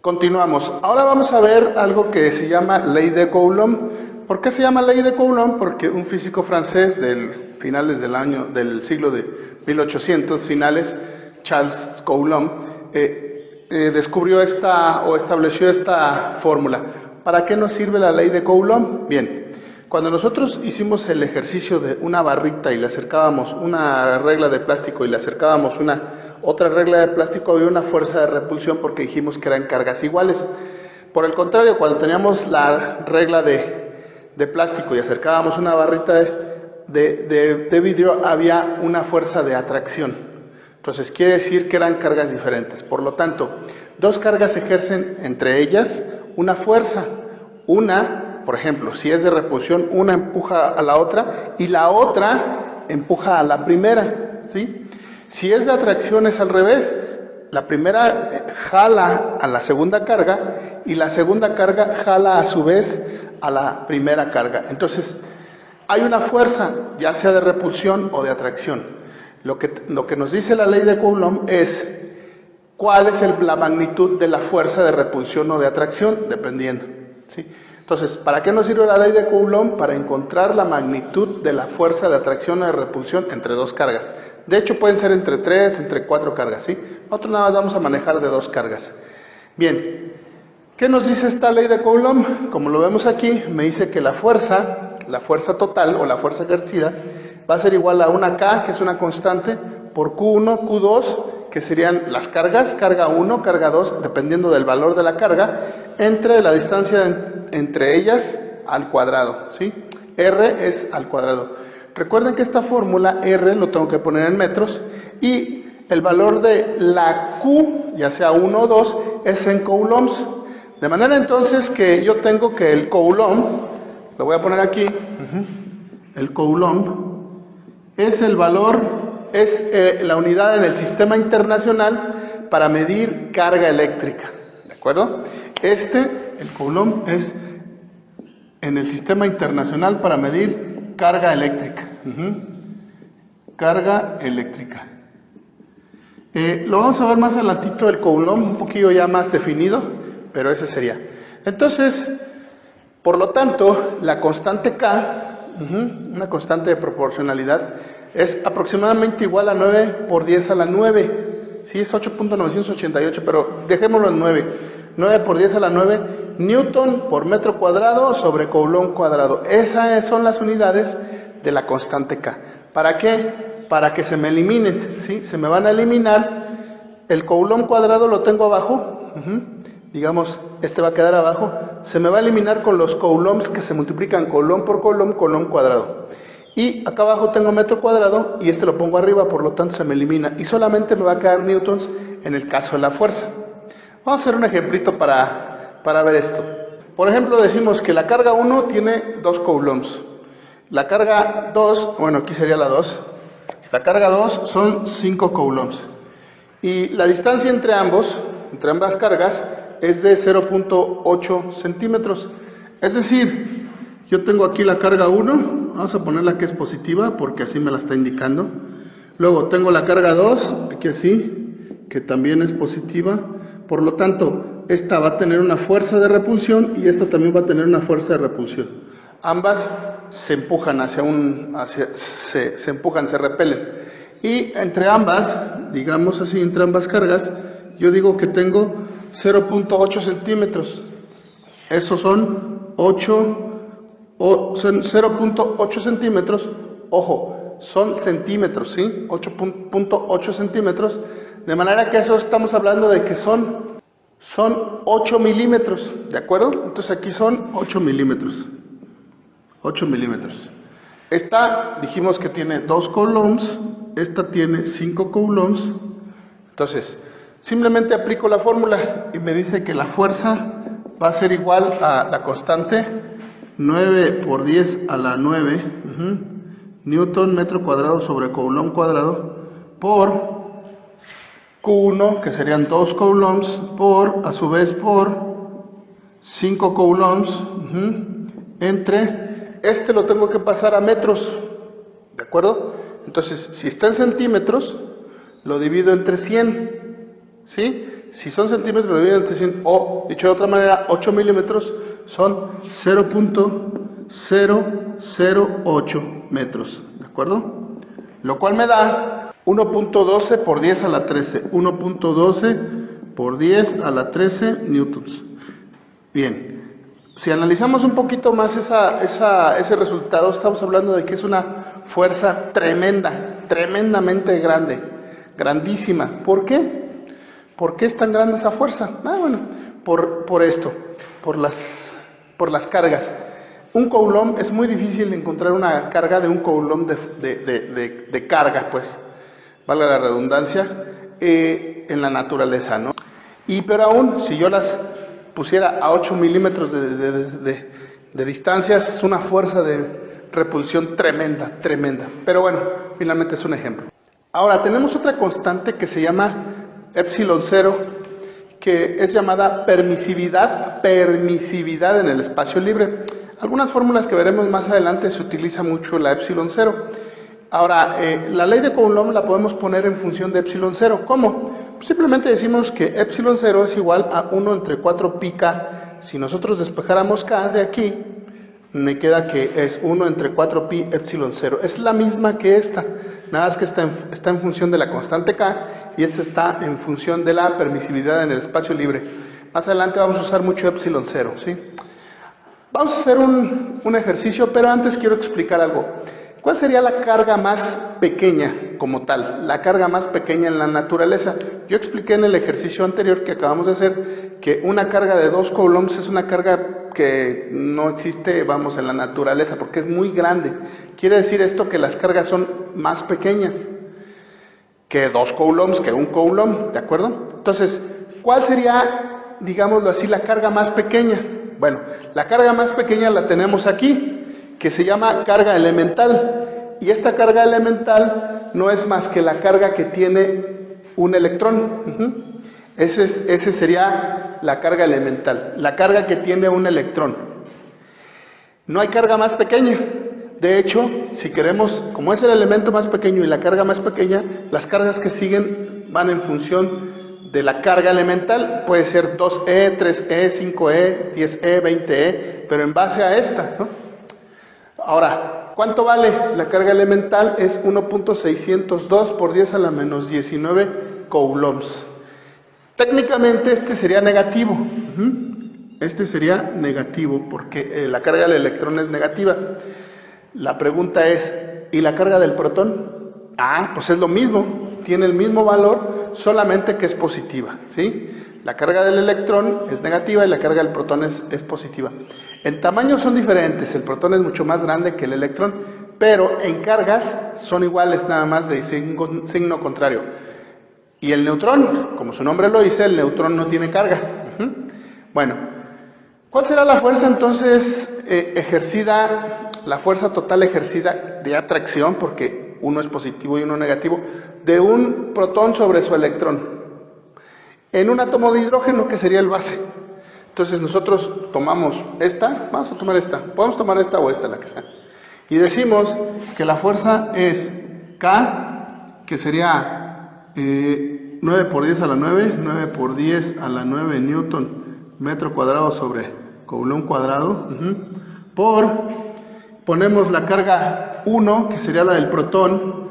Continuamos. Ahora vamos a ver algo que se llama ley de Coulomb. ¿Por qué se llama ley de Coulomb? Porque un físico francés finales del siglo de 1800 finales, Charles Coulomb, descubrió estableció esta fórmula. ¿Para qué nos sirve la ley de Coulomb? Bien, cuando nosotros hicimos el ejercicio de una barrita y le acercábamos una regla de plástico y le acercábamos otra regla de plástico, había una fuerza de repulsión porque dijimos que eran cargas iguales. Por el contrario, cuando teníamos la regla de plástico y acercábamos una barrita de vidrio, había una fuerza de atracción. Entonces quiere decir que eran cargas diferentes. Por lo tanto, dos cargas ejercen entre ellas una fuerza. Una, por ejemplo, si es de repulsión, una empuja a la otra y la otra empuja a la primera, ¿sí? Si es de atracción es al revés. La primera jala a la segunda carga y la segunda carga jala a su vez a la primera carga. Entonces, hay una fuerza, ya sea de repulsión o de atracción. Lo que nos dice la ley de Coulomb es cuál es la magnitud de la fuerza de repulsión o de atracción, dependiendo, ¿sí? Entonces, ¿para qué nos sirve la ley de Coulomb? Para encontrar la magnitud de la fuerza de atracción o de repulsión entre dos cargas. De hecho, pueden ser entre 3, entre 4 cargas, ¿sí? Nosotros nada más vamos a manejar de 2 cargas. Bien, ¿qué nos dice esta ley de Coulomb? Como lo vemos aquí, me dice que la fuerza total o la fuerza ejercida va a ser igual a una K, que es una constante, por Q1, Q2, que serían las cargas, carga 1, carga 2, dependiendo del valor de la carga, entre la distancia entre ellas al cuadrado, ¿sí? R es al cuadrado. Recuerden que esta fórmula R lo tengo que poner en metros y el valor de la Q, ya sea 1 o 2, es en coulombs. De manera entonces que yo tengo que el Coulomb, lo voy a poner aquí, el Coulomb es el valor, es la unidad en el sistema internacional para medir carga eléctrica, ¿de acuerdo? El Coulomb es en el sistema internacional para medir carga eléctrica. Carga eléctrica. Lo vamos a ver más adelantito el Coulomb, un poquillo ya más definido, pero ese sería. Entonces, por lo tanto, la constante K, una constante de proporcionalidad, es aproximadamente igual a 9 por 10 a la 9. Sí, es 8.988, pero dejémoslo en 9. 9 por 10 a la 9 Newton por metro cuadrado sobre Coulomb cuadrado. Esas son las unidades de la constante K. ¿Para qué? Para que se me eliminen, ¿sí? Se me van a eliminar. El Coulomb cuadrado lo tengo abajo. Digamos, este va a quedar abajo. Se me va a eliminar con los coulombs que se multiplican Coulomb por Coulomb, Coulomb cuadrado. Y acá abajo tengo metro cuadrado y este lo pongo arriba, por lo tanto se me elimina. Y solamente me va a quedar newtons en el caso de la fuerza. Vamos a hacer un ejemplito para ver esto. Por ejemplo, decimos que la carga 1 tiene 2 coulombs. La carga 2, bueno, aquí sería la 2. La carga 2 son 5 coulombs. Y la distancia entre ambas cargas, es de 0.8 centímetros. Es decir, yo tengo aquí la carga 1, vamos a ponerla que es positiva, porque así me la está indicando. Luego tengo la carga 2, aquí así, que también es positiva. Por lo tanto, esta va a tener una fuerza de repulsión y esta también va a tener una fuerza de repulsión. Ambas se empujan se empujan, se repelen. Y entre ambas, digamos así, entre ambas cargas, yo digo que tengo 0.8 centímetros. Esos son 0.8 centímetros. Ojo, son centímetros, ¿sí? 8.8 centímetros. De manera que eso estamos hablando de que son 8 milímetros, ¿de acuerdo? Entonces aquí son 8 milímetros. 8 milímetros. Esta dijimos que tiene 2 coulombs, esta tiene 5 coulombs. Entonces, simplemente aplico la fórmula y me dice que la fuerza va a ser igual a la constante 9 por 10 a la 9 Newton metro cuadrado sobre Coulomb cuadrado por Q1, que serían 2 coulombs, a su vez por 5 coulombs, entre, lo tengo que pasar a metros, ¿de acuerdo? Entonces, si está en centímetros, lo divido entre 100, ¿sí? Si son centímetros dividido entre 100, o dicho de otra manera, 8 milímetros son 0.008 metros, ¿de acuerdo? Lo cual me da 1.12 por 10 a la 13, 1.12 por 10 a la 13 newtons. Bien, si analizamos un poquito más ese resultado, estamos hablando de que es una fuerza tremenda, tremendamente grande, grandísima. ¿Por qué? ¿Por qué es tan grande esa fuerza? Bueno, por esto, por las cargas. Un coulomb, es muy difícil encontrar una carga de un coulomb de carga, pues, vale la redundancia, en la naturaleza, ¿no? Pero aún, si yo las pusiera a 8 milímetros de distancia, es una fuerza de repulsión tremenda, tremenda. Pero bueno, finalmente es un ejemplo. Ahora, tenemos otra constante que se llama epsilon 0, que es llamada permisividad en el espacio libre. Algunas fórmulas que veremos más adelante se utiliza mucho la epsilon 0. Ahora, la ley de Coulomb la podemos poner en función de epsilon 0. ¿Cómo? Pues simplemente decimos que epsilon 0 es igual a 1 entre 4 pi k. Si nosotros despejáramos k de aquí, me queda que es 1 entre 4 pi epsilon 0. Es la misma que esta, nada más que está en función de la constante k y esta está en función de la permisividad en el espacio libre. Más adelante vamos a usar mucho epsilon 0, ¿sí? Vamos a hacer un ejercicio, pero antes quiero explicar algo. ¿Cuál sería la carga más pequeña como tal? La carga más pequeña en la naturaleza. Yo expliqué en el ejercicio anterior que acabamos de hacer que una carga de 2 coulombs es una carga que no existe, vamos, en la naturaleza, porque es muy grande. Quiere decir esto que las cargas son más pequeñas que 2 coulombs, que 1 coulomb, ¿de acuerdo? Entonces, ¿cuál sería, digámoslo así, la carga más pequeña? Bueno, la carga más pequeña la tenemos aquí, que se llama carga elemental, y esta carga elemental no es más que la carga que tiene un electrón. Ese sería la carga elemental, la carga que tiene un electrón. No hay carga más pequeña. De hecho, si queremos, como es el elemento más pequeño y la carga más pequeña, las cargas que siguen van en función de la carga elemental. Puede ser 2e, 3e, 5e, 10e, 20e, pero en base a esta, ¿no? Ahora, ¿cuánto vale? La carga elemental es 1.602 por 10 a la menos 19 coulombs. Técnicamente este sería negativo. Este sería negativo porque la carga del electrón es negativa. La pregunta es, ¿y la carga del protón? Pues es lo mismo, tiene el mismo valor, solamente que es positiva, ¿sí? La carga del electrón es negativa y la carga del protón es positiva. En tamaño son diferentes, el protón es mucho más grande que el electrón, pero en cargas son iguales, nada más de signo contrario. Y el neutrón, como su nombre lo dice, el neutrón no tiene carga. Bueno, ¿cuál será la fuerza entonces ejercida, la fuerza total ejercida de atracción, porque uno es positivo y uno negativo, de un protón sobre su electrón? En un átomo de hidrógeno, que sería el base. Entonces nosotros tomamos esta, vamos a tomar esta, podemos tomar esta o esta, la que sea, y decimos que la fuerza es K, que sería 9 por 10 a la 9, 9 por 10 a la 9 newton metro cuadrado sobre coulomb cuadrado, ponemos la carga 1, que sería la del protón,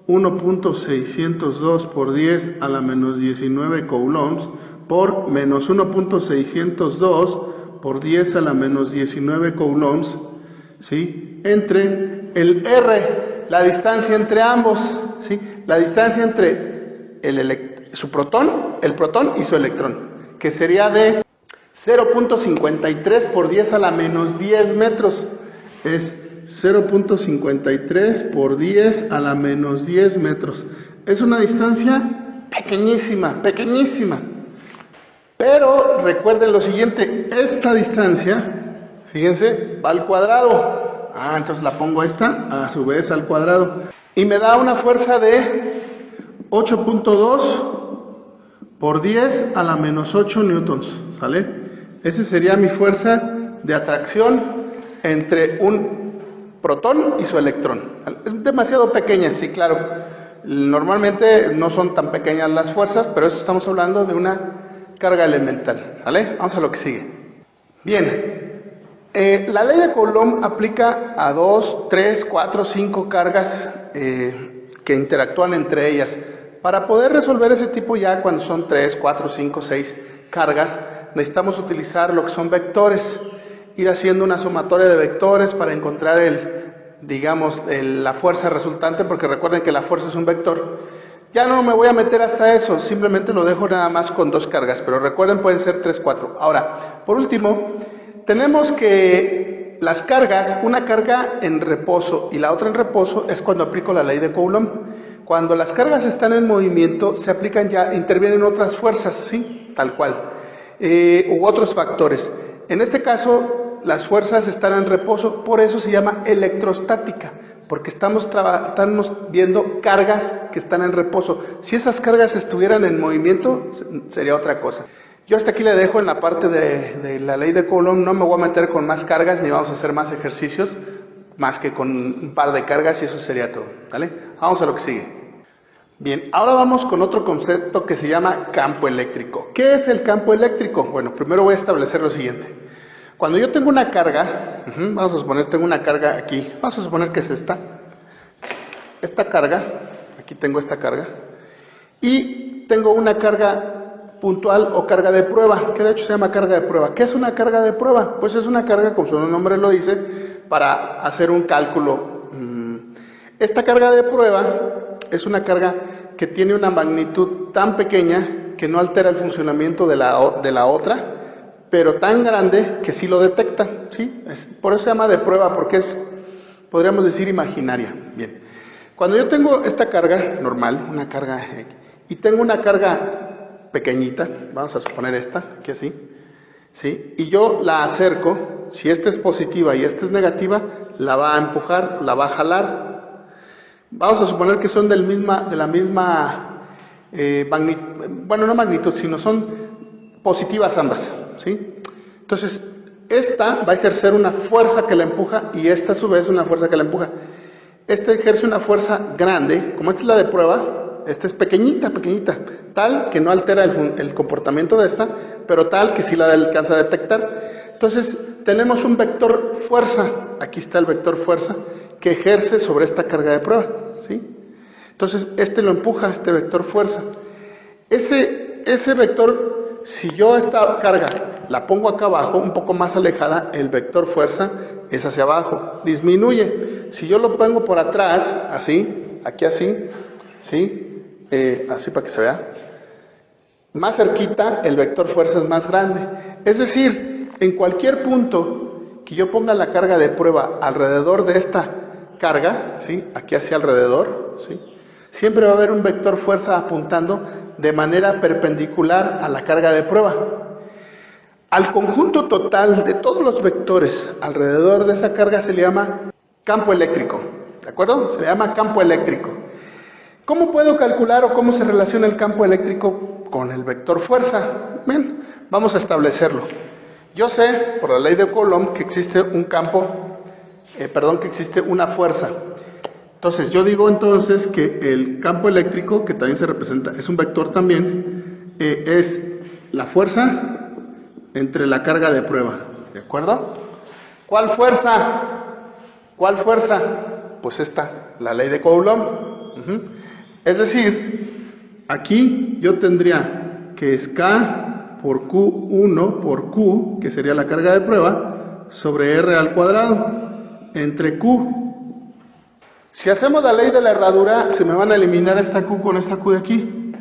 1.602 por 10 a la menos 19 coulombs, por menos 1.602 por 10 a la menos 19 coulombs, ¿sí? Entre el R, la distancia entre ambos, ¿sí? La distancia entre el protón y su electrón, que sería de 0.53 por 10 a la menos 10 metros, es 0.53 por 10 a la menos 10 metros. Es una distancia pequeñísima, pequeñísima. Pero recuerden lo siguiente, esta distancia, fíjense, va al cuadrado. Entonces la pongo esta a su vez al cuadrado. Y me da una fuerza de 8.2 por 10 a la menos 8 newtons, ¿sale? Esa sería mi fuerza de atracción entre un protón y su electrón. Es demasiado pequeña, sí, claro. Normalmente no son tan pequeñas las fuerzas, pero eso estamos hablando de una carga elemental, ¿vale? Vamos a lo que sigue. Bien, la ley de Coulomb aplica a 2, 3, 4, 5 cargas que interactúan entre ellas. Para poder resolver ese tipo ya cuando son 3, 4, 5, 6 cargas, necesitamos utilizar lo que son vectores, ir haciendo una sumatoria de vectores para encontrar la fuerza resultante, porque recuerden que la fuerza es un vector. Ya no me voy a meter hasta eso, simplemente lo dejo nada más con 2 cargas, pero recuerden pueden ser 3, 4. Ahora, por último, tenemos que las cargas, una carga en reposo y la otra en reposo es cuando aplico la ley de Coulomb. Cuando las cargas están en movimiento, se aplican intervienen otras fuerzas, ¿sí? Tal cual, u otros factores. En este caso, las fuerzas están en reposo, por eso se llama electrostática, porque estamos viendo cargas que están en reposo. Si esas cargas estuvieran en movimiento, sería otra cosa. Yo hasta aquí le dejo en la parte de la ley de Coulomb, no me voy a meter con más cargas, ni vamos a hacer más ejercicios, más que con un par de cargas y eso sería todo, ¿vale? Vamos a lo que sigue. Bien, ahora vamos con otro concepto que se llama campo eléctrico. ¿Qué es el campo eléctrico? Bueno, primero voy a establecer lo siguiente. Cuando yo tengo una carga, vamos a suponer tengo una carga aquí, vamos a suponer que es esta carga, aquí tengo esta carga, y tengo una carga puntual o carga de prueba, que de hecho se llama carga de prueba. ¿Qué es una carga de prueba? Pues es una carga, como su nombre lo dice, para hacer un cálculo. Esta carga de prueba es una carga que tiene una magnitud tan pequeña que no altera el funcionamiento de la otra, pero tan grande que sí lo detecta, ¿sí? Por eso se llama de prueba, porque es, podríamos decir, imaginaria. Bien, cuando yo tengo esta carga normal, una carga, y tengo una carga pequeñita, vamos a suponer esta, aquí así, ¿sí? Y yo la acerco, si esta es positiva y esta es negativa, la va a empujar, la va a jalar. Vamos a suponer que son de la misma magnitud, bueno, no magnitud, sino son positivas ambas, ¿sí? Entonces, esta va a ejercer una fuerza que la empuja y esta a su vez una fuerza que la empuja. Esta ejerce una fuerza grande, como esta es la de prueba, esta es pequeñita, tal que no altera el comportamiento de esta, pero tal que sí la alcanza a detectar. Entonces, tenemos un vector fuerza, aquí está el vector fuerza, que ejerce sobre esta carga de prueba, ¿sí? Entonces, este lo empuja, este vector fuerza. Ese vector, si yo esta carga la pongo acá abajo, un poco más alejada, el vector fuerza es hacia abajo, disminuye. Si yo lo pongo por atrás, así, aquí así, ¿sí? Así para que se vea, más cerquita, el vector fuerza es más grande. Es decir, en cualquier punto que yo ponga la carga de prueba alrededor de esta carga, ¿sí? Aquí hacia alrededor, ¿sí? Siempre va a haber un vector fuerza apuntando de manera perpendicular a la carga de prueba. Al conjunto total de todos los vectores alrededor de esa carga se le llama campo eléctrico, ¿de acuerdo? Se le llama campo eléctrico. ¿Cómo puedo calcular o cómo se relaciona el campo eléctrico con el vector fuerza? Bien, vamos a establecerlo. Yo sé, por la ley de Coulomb, que existe un que existe una fuerza. Entonces, yo digo entonces que el campo eléctrico, que también se representa, es un vector también, es la fuerza entre la carga de prueba, ¿de acuerdo? ¿Cuál fuerza? ¿Cuál fuerza? Pues esta, la ley de Coulomb. Es decir, aquí yo tendría que es K por Q1 por Q, que sería la carga de prueba, sobre R al cuadrado, entre Q. Si hacemos la ley de la herradura, se me van a eliminar esta Q con esta Q de aquí,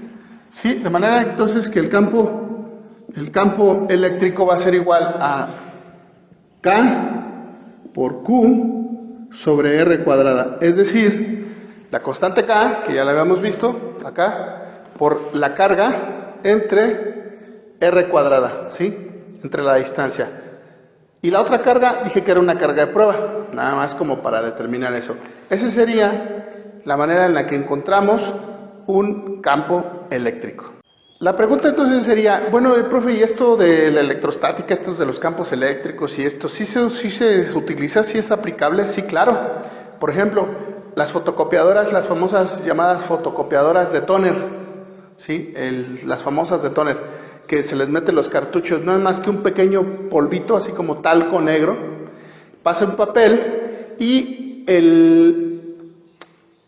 ¿sí? De manera entonces que el campo eléctrico va a ser igual a K por Q sobre R cuadrada. Es decir, la constante K, que ya la habíamos visto acá, por la carga entre R cuadrada, ¿sí? Entre la distancia. Y la otra carga, dije que era una carga de prueba, nada más como para determinar eso. Esa sería la manera en la que encontramos un campo eléctrico. La pregunta entonces sería, bueno, profe, ¿y esto de la electrostática, estos de los campos eléctricos y esto, sí se utiliza, sí es aplicable? Sí, claro. Por ejemplo, las fotocopiadoras, las famosas llamadas fotocopiadoras de tóner, ¿sí? Las famosas de tóner. que se les mete los cartuchos, no es más que un pequeño polvito, así como talco negro, pasa un papel y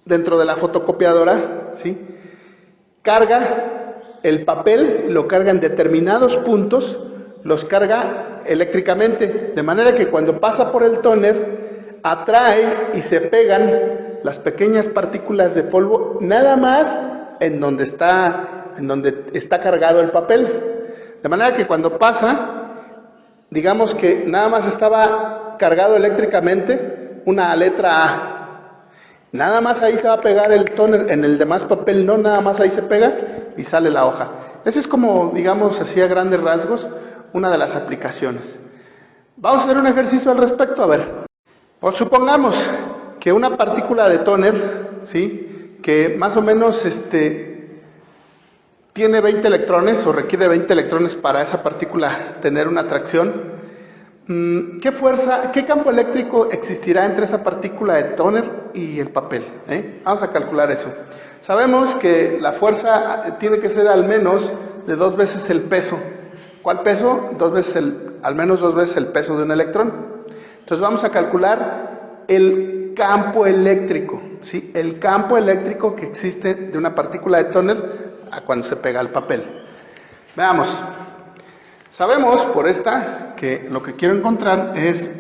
dentro de la fotocopiadora, ¿sí?, carga el papel, lo carga en determinados puntos, los carga eléctricamente, de manera que cuando pasa por el tóner, atrae y se pegan las pequeñas partículas de polvo, nada más en donde está cargado el papel. De manera que cuando pasa, digamos que nada más estaba cargado eléctricamente una letra A. Nada más ahí se va a pegar el tóner, en el demás papel no, nada más ahí se pega y sale la hoja. Esa es como, digamos así a grandes rasgos, una de las aplicaciones. Vamos a hacer un ejercicio al respecto, a ver. Pues supongamos que una partícula de tóner, ¿sí?, que más o menos tiene 20 electrones o requiere 20 electrones para esa partícula tener una atracción. ¿Qué fuerza, qué campo eléctrico existirá entre esa partícula de tóner y el papel? Vamos a calcular eso. Sabemos que la fuerza tiene que ser al menos de 2 veces el peso. ¿Cuál peso? Al menos 2 veces el peso de un electrón. Entonces vamos a calcular el campo eléctrico, ¿sí?, el campo eléctrico que existe de una partícula de tóner a cuando se pega al papel. Veamos. Sabemos por esta que lo que quiero encontrar es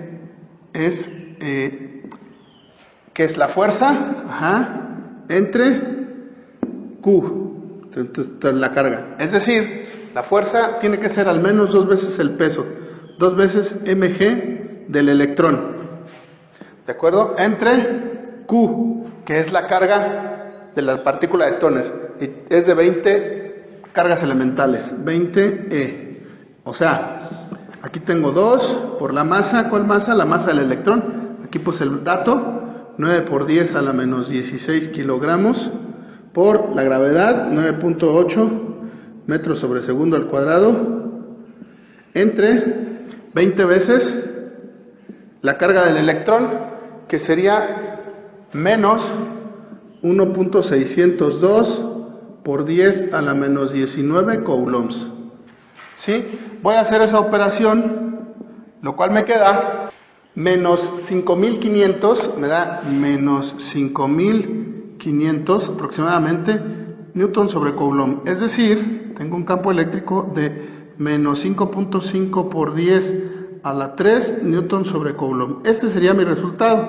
que es la fuerza entre Q, entonces la carga. Es decir, la fuerza tiene que ser al menos 2 veces el peso, 2 veces mg del electrón. ¿De acuerdo? Entre Q, que es la carga de la partícula de tóner, y es de 20 cargas elementales, 20 E. O sea, aquí tengo 2 por la masa. ¿Cuál masa? La masa del electrón. Aquí puse el dato, 9 por 10 a la menos 16 kilogramos, por la gravedad, 9.8 metros sobre segundo al cuadrado, entre 20 veces la carga del electrón, que sería menos 1.602 por 10 a la menos 19 coulombs. ¿Sí? Voy a hacer esa operación, lo cual me queda menos 5500, me da menos 5500 aproximadamente newton sobre coulomb. Es decir, tengo un campo eléctrico de menos 5.5 por 10 a la 3 newton sobre coulomb. Este sería mi resultado.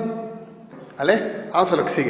¿Vale? Vamos a lo que sigue.